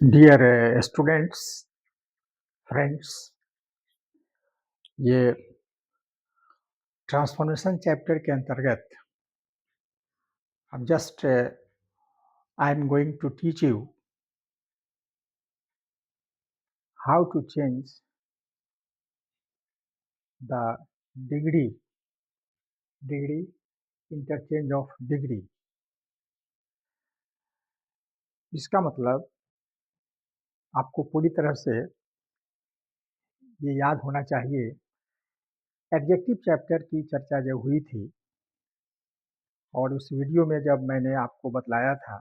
Dear students, friends, ये transformation chapter के अंतर्गत अब just I am going to teach you how to change the degree interchange of degree. इसका मतलब आपको पूरी तरह से ये याद होना चाहिए। एडजेक्टिव चैप्टर की चर्चा जब हुई थी और उस वीडियो में जब मैंने आपको बतलाया था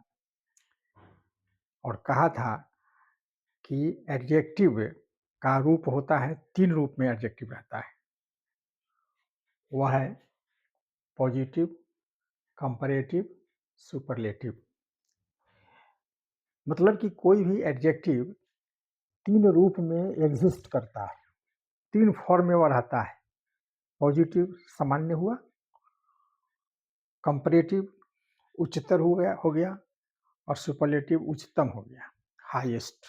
और कहा था कि एडजेक्टिव का रूप होता है, 3 रूप में एडजेक्टिव रहता है। वह है पॉजिटिव, कंपैरेटिव, सुपरलेटिव। मतलब कि कोई भी एडजेक्टिव 3 रूप में एग्जिस्ट करता है, 3 फॉर्म में वह रहता है। पॉजिटिव सामान्य हुआ, कंपैरेटिव उच्चतर हो गया और सुपरलेटिव उच्चतम हो गया, हाईएस्ट।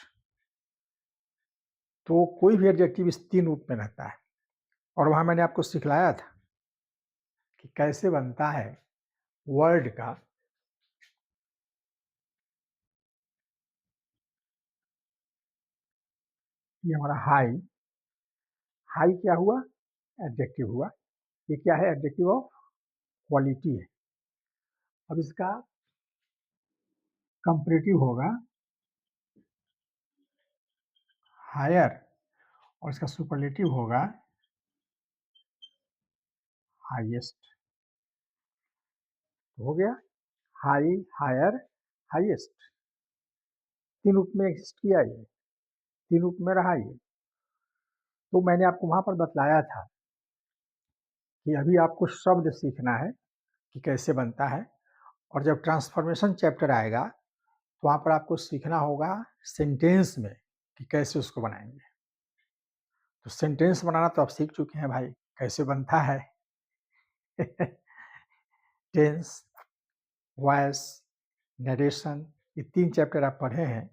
तो कोई भी एडजेक्टिव इस 3 रूप में रहता है और वहाँ मैंने आपको सिखलाया था कि कैसे बनता है वर्ड का ये हमारा हाई क्या हुआ? एडजेक्टिव हुआ। ये क्या है? एडजेक्टिव ऑफ क्वालिटी है। अब इसका कंपैरेटिव होगा हायर और इसका सुपरलेटिव होगा हाईएस्ट। हो गया हाई, हायर, हाईएस्ट। 3 रूप में एग्जिस्ट किया ये, 3 रूप में रहा ये। तो मैंने आपको वहां पर बतलाया था कि अभी आपको शब्द सीखना है कि कैसे बनता है, और जब ट्रांसफॉर्मेशन चैप्टर आएगा तो वहां पर आपको सीखना होगा सेंटेंस में कि कैसे उसको बनाएंगे। तो सेंटेंस बनाना तो आप सीख चुके हैं भाई, कैसे बनता है। टेंस, वॉइस, नरेशन, ये 3 चैप्टर आप पढ़े हैं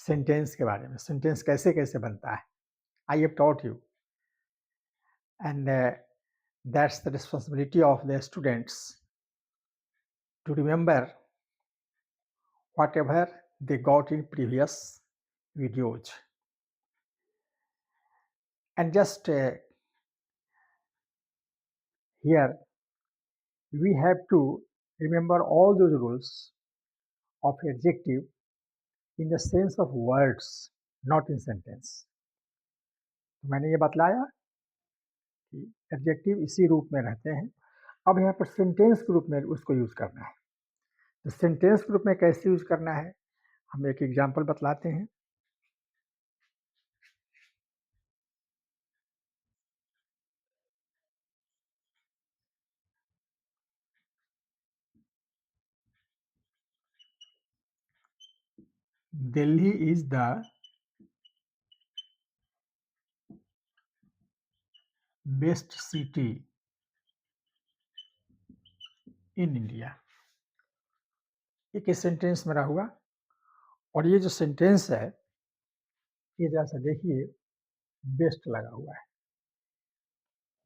सेंटेंस के बारे में। सेंटेंस कैसे कैसे बनता है, I have taught you, and that's the responsibility of the students to remember whatever they got in previous videos. And just here we have to remember all those rules of adjective in the sense of words, not in sentence. तो मैंने ये बतलाया कि adjective इसी रूप में रहते हैं। अब यहाँ पर सेंटेंस के रूप में उसको यूज करना है। तो सेंटेंस के रूप में कैसे यूज करना है, हम एक एग्जांपल बतलाते हैं। Delhi is the best city in India। ये किस सेंटेंस में रहा हुआ, और ये जो सेंटेंस है ये जरा सा देखिए, बेस्ट लगा हुआ है।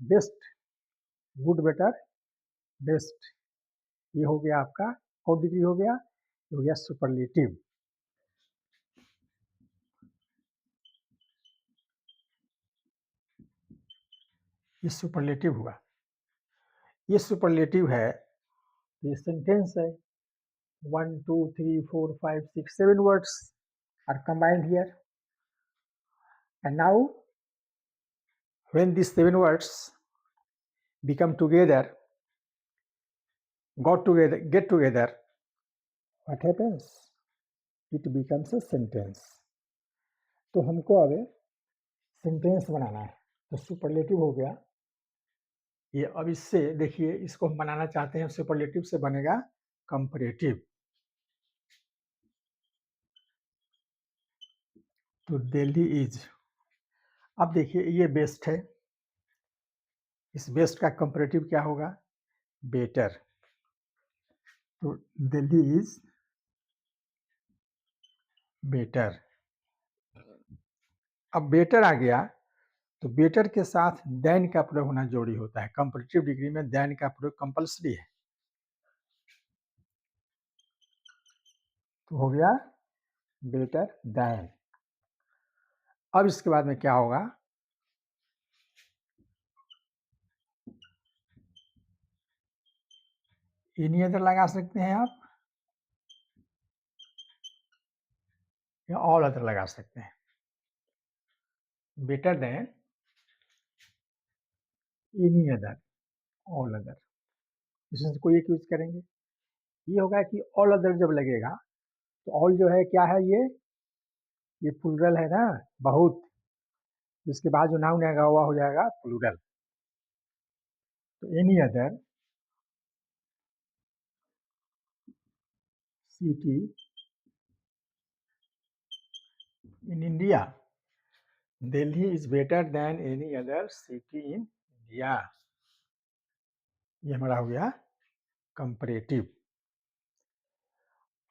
बेस्ट, गुड, बेटर, बेस्ट, ये हो गया आपका कौन डिग्री हो गया, ये हो गया सुपरलेटिव। ये सुपरलेटिव हुआ, ये सुपरलेटिव है। ये सेंटेंस है, 1 2 3 4 5 6 7 words are combined here, and now when these 7 words become together, get together, what happens? It becomes a sentence। तो हमको अब सेंटेंस बनाना है। तो सुपरलेटिव हो गया ये। अब इससे देखिए, इसको हम बनाना चाहते हैं, सुपरलेटिव से बनेगा कंपैरेटिव। तो दिल्ली इज, अब देखिए ये बेस्ट है, इस बेस्ट का कंपैरेटिव क्या होगा, बेटर, तो दिल्ली इज बेटर। अब बेटर आ गया तो बेटर के साथ देन का प्रयोग होना जरूरी होता है। कंपैरेटिव डिग्री में देन का प्रयोग कंपल्सरी है। तो हो गया बेटर देन। अब इसके बाद में क्या होगा, एनी अदर लगा सकते हैं आप या ऑल अदर लगा सकते हैं। Better than any other, all other, इसमें से कोई एक यूज करेंगे। ये होगा कि ऑल अदर जब लगेगा तो ऑल जो है क्या है, ये प्लूरल है ना, बहुत, इसके बाद जो नाउन आएगा वह हो जाएगा प्लूरल। तो any other city in India, Delhi is better than any other city in India. ये हमारा हो गया कंपैरेटिव।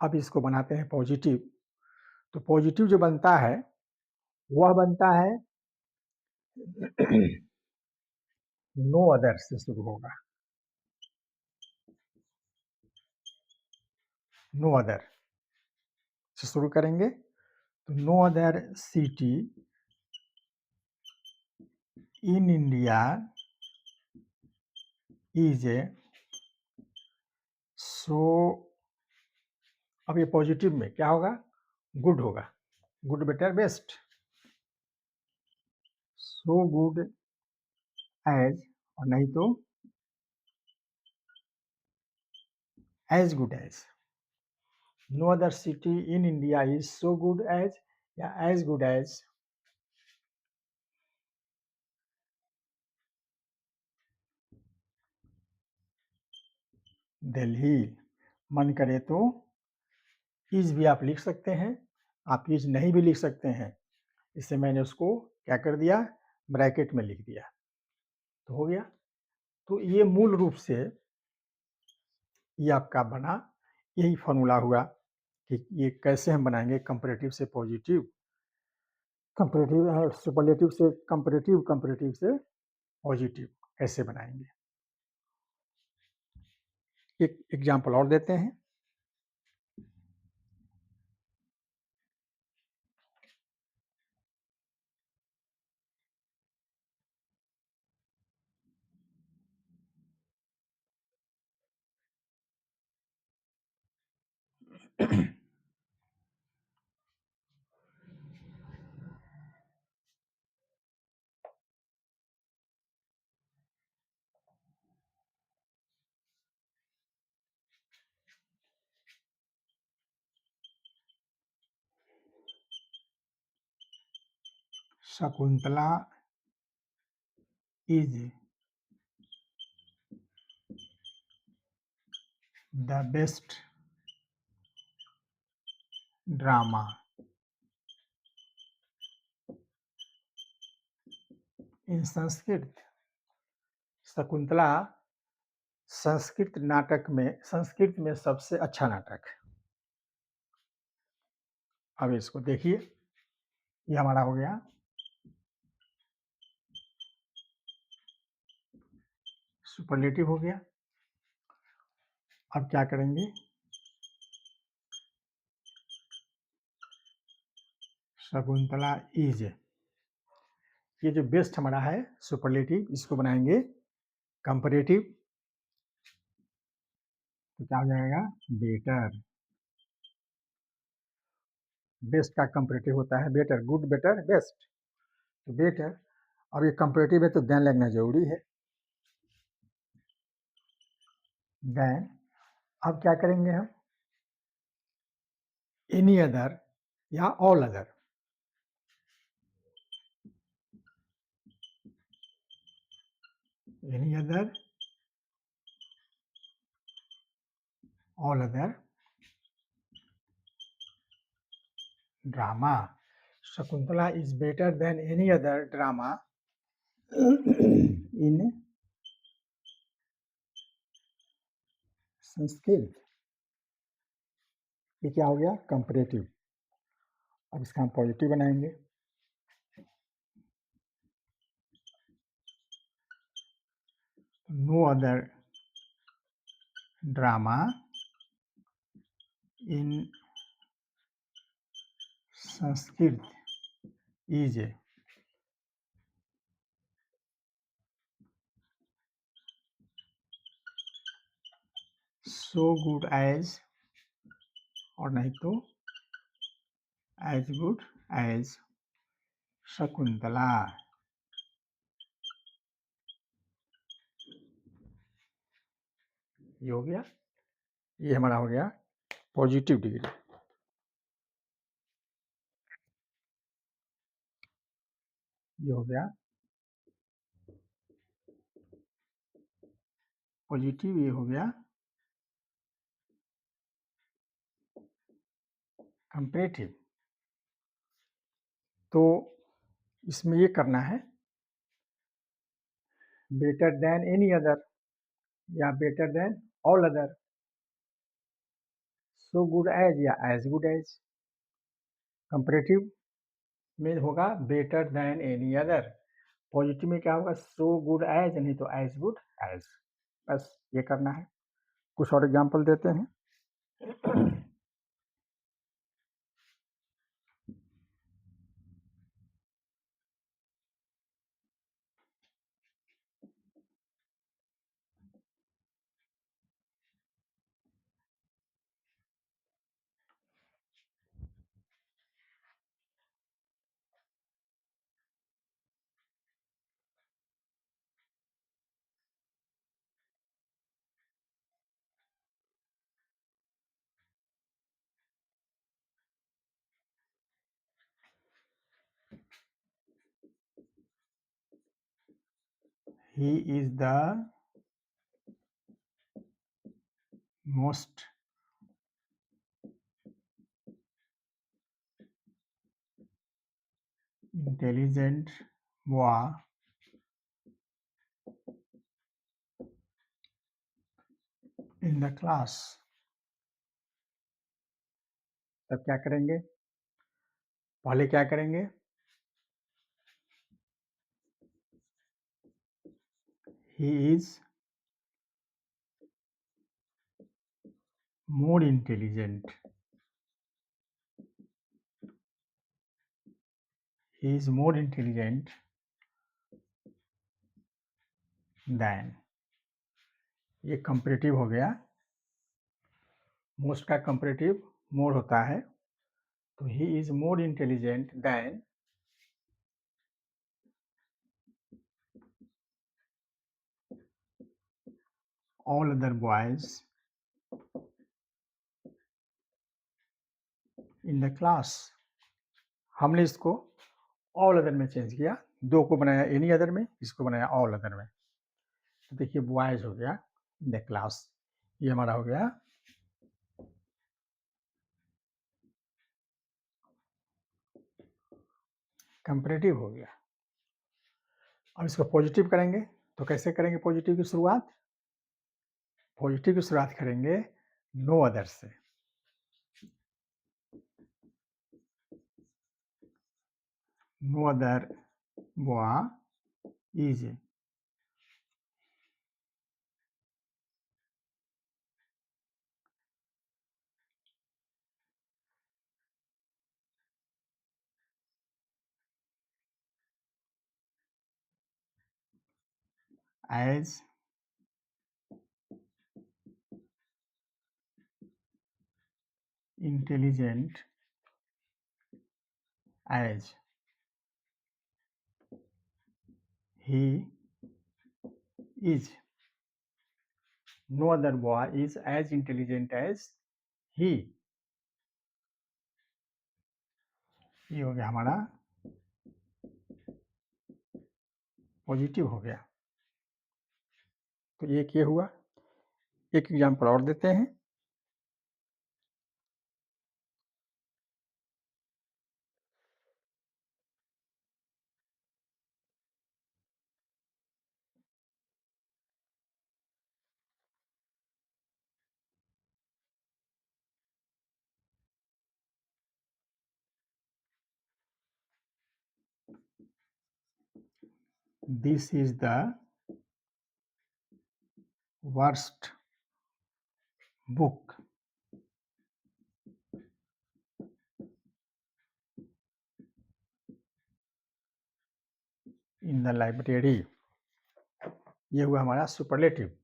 अब इसको बनाते हैं पॉजिटिव। तो पॉजिटिव जो बनता है वह बनता है नो अदर से शुरू होगा। नो अदर से शुरू करेंगे तो no other city in India is a so. अब ये पॉजिटिव में क्या होगा, गुड होगा, good better best. So good as, और नहीं तो as good as. No other city in India is so good as या एज गुड एज दिल्ली। मन करे तो इज भी आप लिख सकते हैं, आप इज नहीं भी लिख सकते हैं। इससे मैंने उसको क्या कर दिया, ब्रैकेट में लिख दिया, तो हो गया। तो ये मूल रूप से ये आपका बना, यही फॉर्मूला हुआ कि ये कैसे हम बनाएंगे कंपैरेटिव से पॉजिटिव, कंपैरेटिव सुपरलेटिव से कंपैरेटिव, कंपैरेटिव से पॉजिटिव कैसे बनाएंगे। एक एग्जांपल और देते हैं। Shakuntala is the best drama in Sanskrit. Shakuntala Sanskrit में सबसे अच्छा नाटक। अब इसको देखिए, ये हमारा हो गया सुपरलेटिव हो गया। अब क्या करेंगे, शकुंतला इज, ये जो बेस्ट हमारा है सुपरलेटिव, इसको बनाएंगे कंपैरेटिव, तो क्या हो जाएगा बेटर। बेस्ट का कंपैरेटिव होता है बेटर, गुड बेटर बेस्ट, तो बेटर। अब ये कंपैरेटिव है तो देन लगना जरूरी है, देन। अब क्या करेंगे हम, एनी अदर या all other. Any other, all other drama. Shakuntala is better than any other drama in Sanskrit, ये क्या हो गया? कंपैरेटिव। अब इसका हम पॉजिटिव बनाएंगे। No other drama in Sanskrit is so good as, और नहीं तो एज गुड एज शकुंतला। ये हो गया, ये हमारा हो गया पॉजिटिव डिग्री। ये हो गया पॉजिटिव, ये हो गया कंपैरेटिव। तो इसमें ये करना है, बेटर देन एनी अदर या better than all other, so good as या एज गुड एज। कंपैरेटिव में होगा better than any other, positive में क्या होगा? सो गुड एज, नहीं तो एज गुड एज। बस ये करना है। कुछ और एग्जाम्पल देते हैं। He is the most intelligent boy in the class। तब क्या करेंगे? पहले क्या करेंगे? He is more intelligent। He is more intelligent than, ये कंपैरेटिव हो गया। मोस्ट का कंपैरेटिव मोर होता है, तो he is more intelligent then all other boys in the class. हमने इसको ऑल अदर में चेंज किया, दो को बनाया एनी अदर में, इसको बनाया ऑल अदर में। तो देखिए बॉयज हो गया इन द क्लास, ये हमारा हो गया कंपैरेटिव हो गया। अब इसको पॉजिटिव करेंगे, तो कैसे करेंगे पॉजिटिव की शुरुआत? पॉजिटिव की शुरुआत करेंगे नो अदर से। No other boy is as intelligent as he is। No other boy is as intelligent as he। ये हो गया हमारा पॉजिटिव हो गया। तो एक ये हुआ। एक एग्जाम्पल और देते हैं। This is the worst book in the library. ये हुआ हमारा सुपरलेटिव।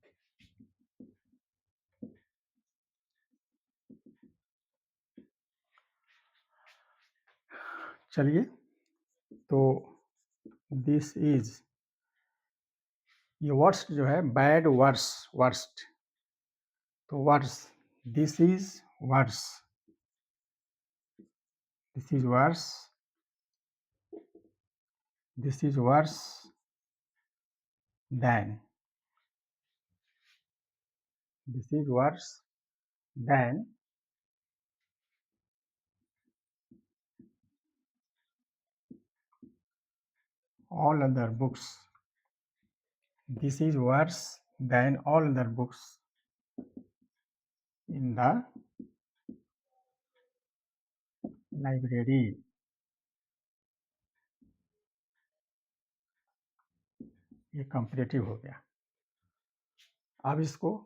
चलिए, तो दिस इज, ये वर्स्ट जो है बैड, वर्स, वर्स्ट, तो worse, this is worse, this is worse, this is worse than, this is worse than all other books. This is worse than all other books in the library. ये comparative हो गया। अब इसको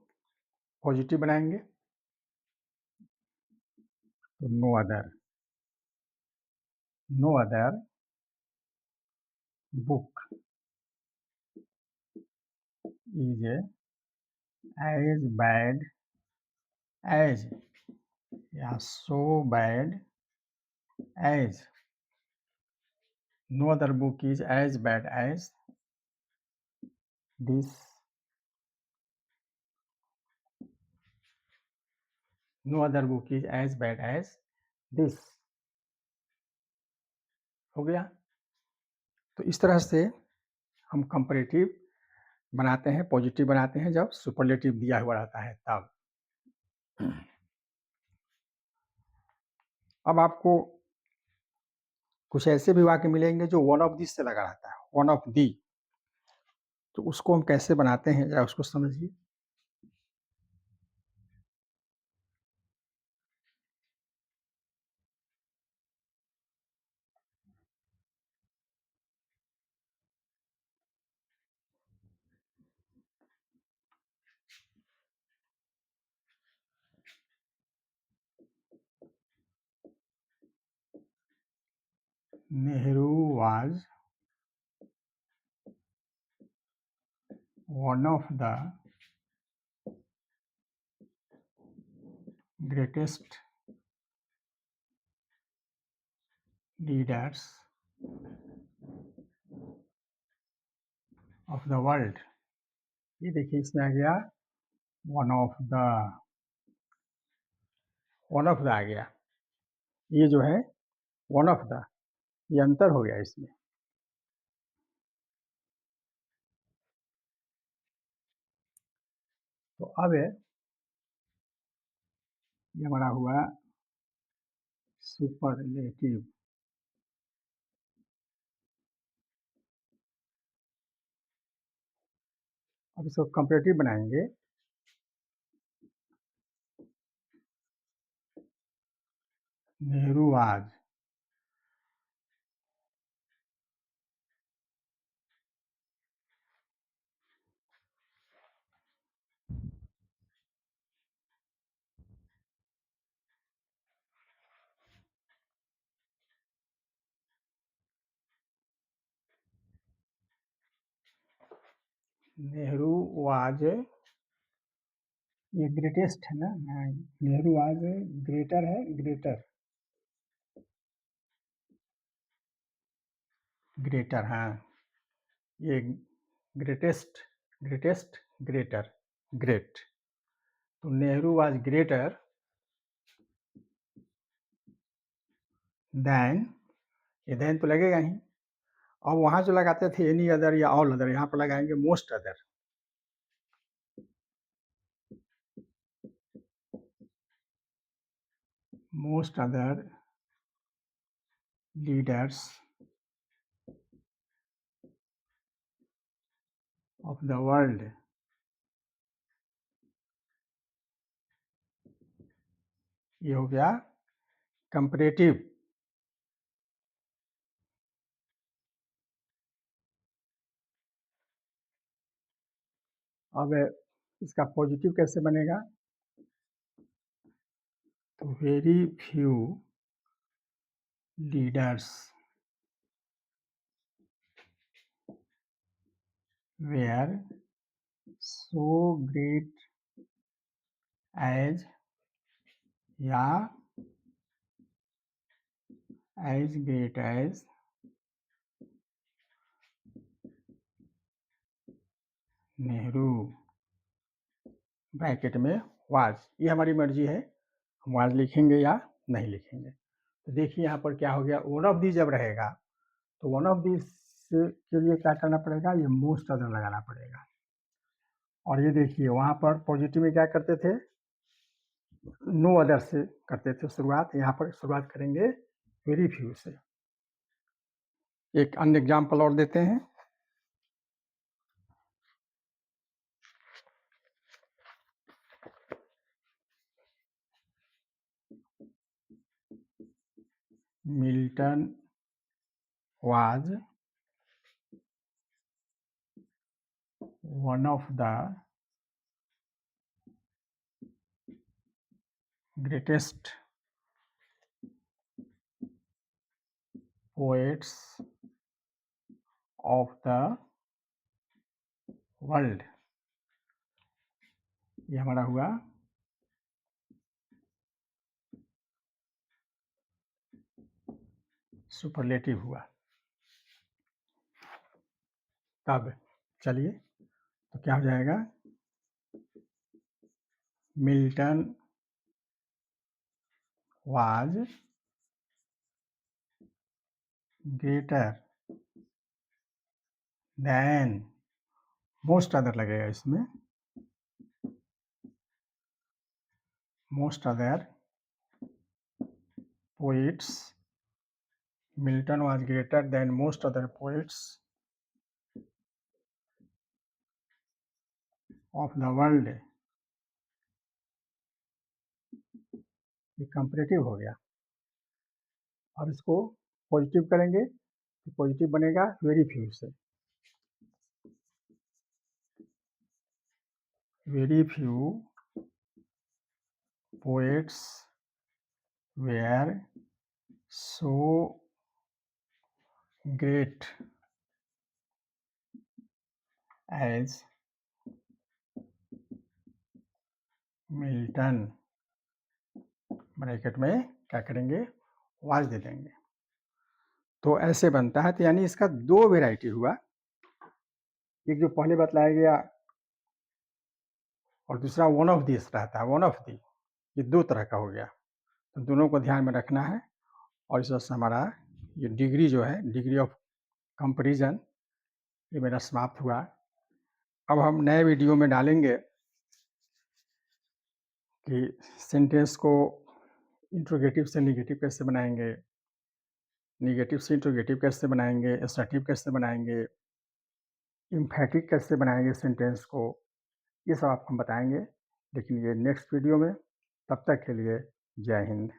positive बनाएंगे, तो no other book is as bad as, या so bad as, no other book is as bad as this, no other book is as bad as this. हो गया। तो इस तरह से हम कंपैरेटिव बनाते हैं, पॉजिटिव बनाते हैं जब सुपरलेटिव दिया हुआ रहता है तब। अब आपको कुछ ऐसे भी वाक्य मिलेंगे जो वन ऑफ दिस से लगा रहता है, वन ऑफ दी, तो उसको हम कैसे बनाते हैं जरा उसको समझिए। Nehru was one of the greatest leaders of the world. ये देखिए इसमें आ गया one of the, one of the आ गया, ये जो है वन ऑफ द, ये अंतर हो गया इसमें। तो अब ये हमारा हुआ सुपरलेटिव। अब इसको कंपैरेटिव बनाएंगे, नेहरू वाज, नेहरू वाज, ये ग्रेटेस्ट है ना, नेहरू वाज ग्रेटर है, ग्रेटर, ग्रेटर, हाँ, ये ग्रेटेस्ट, ग्रेटेस्ट, ग्रेटर, ग्रेट, तो नेहरू वाज ग्रेटर देन, ये देन तो लगेगा ही। अब वहाँ जो लगाते थे एनी अदर या ऑल अदर, यहाँ पर लगाएंगे most other. Most other leaders of the world, ये हो गया कंपैरेटिव। अब इसका पॉजिटिव कैसे बनेगा? तो very few leaders were so great as या as great as Nehru bracket में वाज। ये हमारी मर्जी है, हम वाज लिखेंगे या नहीं लिखेंगे। तो देखिए यहाँ पर क्या हो गया, वन ऑफ दी जब रहेगा तो वन ऑफ दिस के लिए क्या करना पड़ेगा, ये मोस्ट अदर लगाना पड़ेगा। और ये देखिए वहाँ पर पॉजिटिव में क्या करते थे, नो अदर से करते थे शुरुआत, यहाँ पर शुरुआत करेंगे वेरी फ्यू से। एक अन्य एग्जाम्पल और देते हैं। Milton was one of the greatest poets of the world. ये हमारा हुआ सुपरलेटिव हुआ। तब चलिए तो क्या हो जाएगा, Milton was greater than, most other लगेगा इसमें, most other poets, Milton was greater than most other poets of the world. ये कंपैरेटिव हो गया। अब इसको पॉजिटिव करेंगे तो पॉजिटिव बनेगा वेरी फ्यू से। Very few poets were so great as Milton, bracket में क्या करेंगे, वाज दे देंगे। तो ऐसे बनता है। तो यानी इसका दो वेराइटी हुआ, एक जो पहले बतलाया गया और दूसरा वन ऑफ दिस रहता है, वन ऑफ दी, ये दो तरह का हो गया। तो दोनों को ध्यान में रखना है। और इस वजह से हमारा ये डिग्री जो है, डिग्री ऑफ कंपैरिजन, ये मेरा समाप्त हुआ। अब हम नए वीडियो में डालेंगे कि सेंटेंस को इंट्रोगेटिव से नेगेटिव कैसे बनाएंगे, नेगेटिव से इंट्रोगेटिव कैसे बनाएंगे, एसर्टिव कैसे बनाएंगे, एम्फैटिक कैसे बनाएंगे सेंटेंस को, ये सब आपको हम बताएंगे, लेकिन ये नेक्स्ट वीडियो में। तब तक के लिए जय हिंद।